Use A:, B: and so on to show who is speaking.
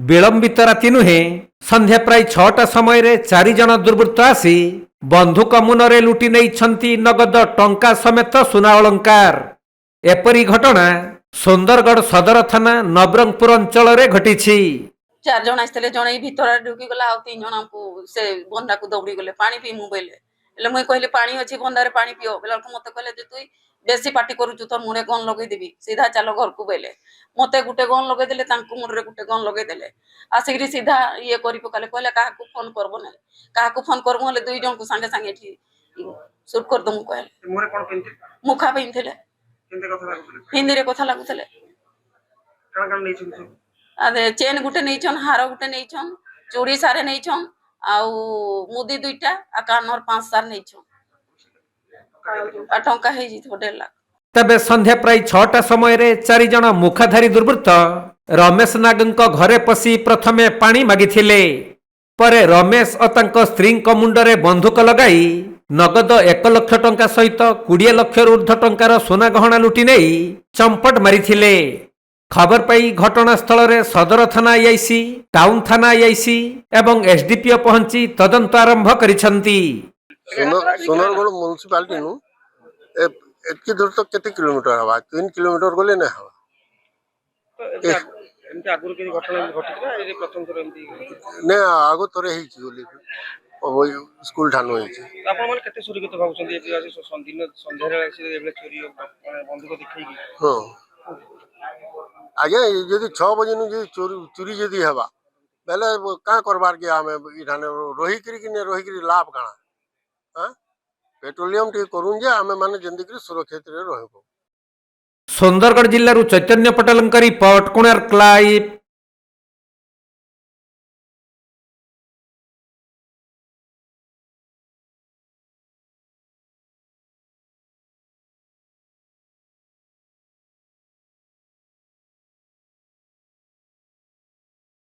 A: विलंबित राति नुहे संध्या प्राय 6टा समय रे 4 जन दुर्वृत्त आसी बंधुक मुନରେ लुटि नेइछंती नगद टंका समेत सुना अलंकार। एपरी घटना सुंदरगढ़ सदर थाना नवरंगपुर अंचल रे घटिछि।
B: 4 जन आइले जने भीतर ढुकी गला आ 3 जन को से बंदा को दौड़ी गले पानी पी मु बेले એટલે મુઈ କହିଲି ପାଣି ଅଛି ବନ୍ଦାରେ ପାଣି ପିଅ ବେଲାକୁ ମତେ କହିଲେ ଯେ ତୁଇ ବେଶୀ ପାଟି କରୁଛୁ ତୋର ମୁଣ୍ଡେ ଗନ୍ ଲଗେଇ ଦେବି ସିଧା ଚାଲ ଘରକୁ ବେଲେ ମତେ ଗୁଟେ ଗନ୍ ଲଗେଇ ଦେଲେ ତାଙ୍କୁ ମୁଣ୍ଡରେ ଗୁଟେ ଗନ୍ ଲଗେଇ ଦେଲେ ଆସିକିରି ସିଧା ଇଏ କରି ପକାଲେ କହିଲେ କାହାକୁ ଫୋନ करबो नै କାହାକୁ ଫୋନ करबो ହେଲେ दुई जन को संगे संगे एठी शूट कर दमु कहले मुरे कोन पिनथे मुखा पिनथले केनते कथा लागुथले हिंदी रे कथा लागुथले कण कण नै छु आदे चेन गुटे नै छन हार गुटे नै छन चूड़ी सारे नै छन आउ मुदी दुईटा आ कानर 5-7 नै छन आ टंका हे जी 1.5 लाख।
A: तबे संध्या प्राय 6टा समय रे 4 जन मुखाधारी दुर्वृत्त रमेश नागंक घरे पसी प्रथमे पानी मागिथिले परे रमेश और तांको स्त्री मुंडरे बंधुक लगाई नगद 1 लाख टंका सहित 20 लाख ऊर्ध्व टंकार सोना गहना लुटि नहीं चंपट मारिथिले। खबर पाई घटनास्थल रे सदर थाना आईआईसी टाउन थाना आईआईसी एवं एसडीपीओ पहुंची तदंत आरंभ करिसंती।
C: सोनरगढ़ म्युनिसिपालिटी नु एतकी दूर तक केते किलोमीटर हवा 3 किलोमीटर गले ना हवा एमती आगुर के घटना घटिला ए प्रथम थोर एमती ने आगो तोरे ही छी बोली ओ स्कूल ठानो ही छी आपन मन केते सुरक्षित भाबुछन ए आज दिन संध्या रे आसी एबले चोरी बंधुक देखै की हां आगे यदि 6 बजे नु जे चोरी यदि हवा बेले का करबार के हमें इठाने रोही करी कि ने रोही करी लाभ काना हां पेट्रोलियम टी करूं जे हमें माने जिंदगी सुरक्षित रे रहबो।
A: सुंदरगढ़ जिल्लारू चैतन्य पटेलंक रिपोर्ट कोणार्क लाइव।